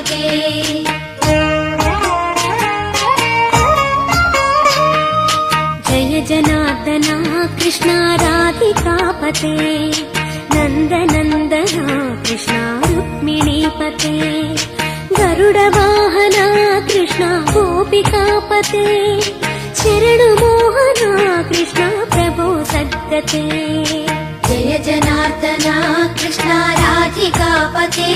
रुक्मिणीपते जय जनार्दना कृष्ण राधिकापते नन्दनन्दना कृष्ण रुक्मिणीपते गरुडवाहना कृष्ण गोपिकापते शरणमोहना कृष्ण प्रभो सद्गते जय जनार्दना कृष्ण राधिकापते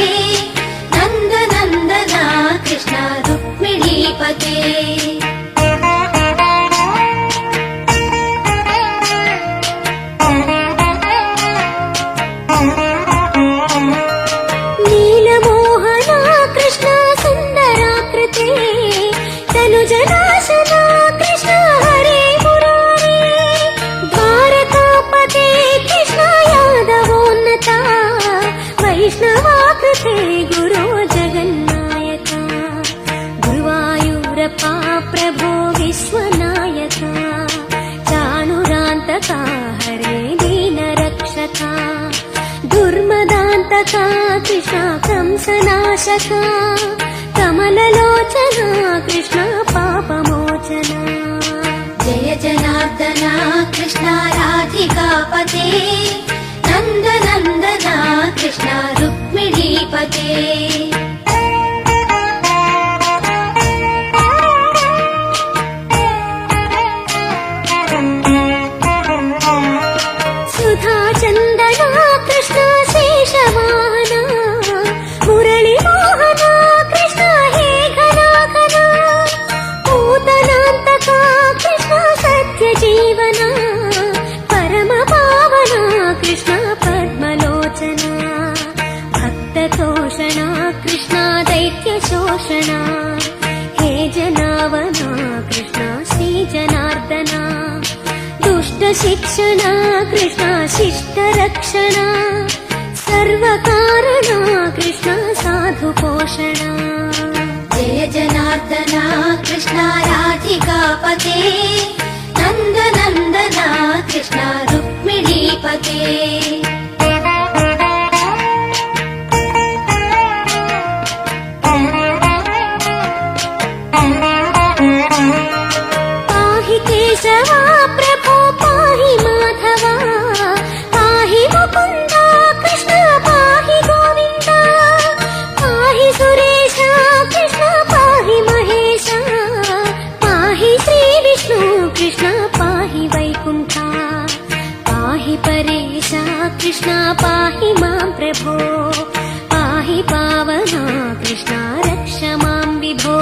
नन्दनन्दना कृष्ण रुक्मिणीपते नीलमोहना कृष्ण सुन्दराकृते तनुजनाशना कृष्ण हरे मुरारे द्वारकापते कृष्ण यादवोन्नता वैष्णवाकृते गुरो जगन्नायका गुरुवायूरप्पा प्रभो विश्वनायका चाणुरान्तका हरे दीनरक्षका दुर्मदान्तका कृष्ण कंसनाशका कमललोचना कृष्ण पापमोचना जय जनार्दना कृष्ण राधिकापते नन्दनन्दना कृष्ण रुक्मिणीपते सुधा चन्दना कृष्ण शेषवाहना मुरळीमोहना कृष्ण हे घनाघना पूतनान्तका कृष्ण सत्यजीवना परमपावना कृष्ण पद्मलोचना भक्ततोषणा कृष्ण दैत्यशोषणा हे जनावना कृष्ण श्रीजनार्दना दुष्टशिक्षणा कृष्ण शिष्टरक्षणा सर्वकारणा कृष्ण साधुपोषणा जय जनार्दना कृष्ण राधिकापते नन्दनन्दना कृष्ण रुक्मिणीपते पाहि केशवा प्रभो पाहि माधवा पाहि मुकुन्दा कृष्ण पाहि गोविन्दा पाहि सुरेशा कृष्ण पाहि महेशा पाहि श्रीविष्णु कृष्ण पाहि वैकुण्ठा पाहि परेशा कृष्ण पाहि मां प्रभो पाहि पावना कृष्ण रक्ष मां विभो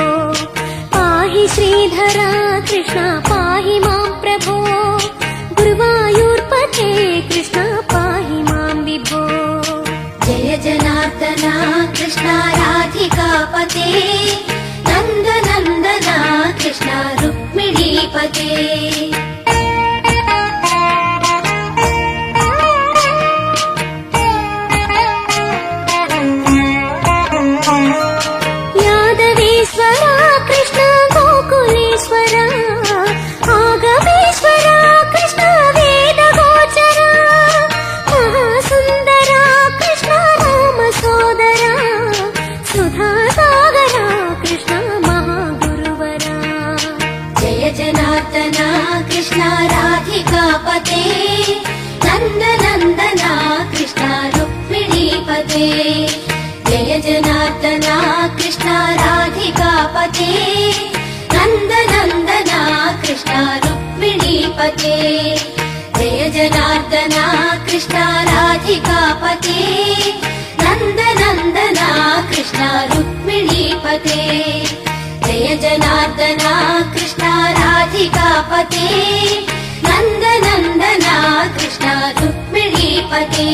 पाहि श्रीधरा कृष्ण पाहि मां प्रभो गुरुवायूर्पते कृष्ण पाहि मां विभो जय जनार्दना कृष्ण राधिकापते नन्दनन्दना कृष्ण रुक्मिणीपते यादवेश्वरा कृष्ण गोकुलेश्वरा आगमेश्वरा कृष्ण वेदगोचरा महासुन्दरा कृष्ण रामसोदरा सुधासागरा कृष्ण महागुरुवरा जय जनार्दना कृष्ण राधिकापते नन्दनन्दना कृष्ण रुक्मिणीपते जय जनार्दना कृष्ण राधिकापते नन्दनन्दना कृष्ण रुक्मिणीपते जय जनार्दना कृष्ण राधिकापते नन्दनन्दना कृष्ण रुक्मिणीपते जय जनार्दना कृष्ण राधिकापते नन्दनन्दना कृष्ण रुक्मिणीपते।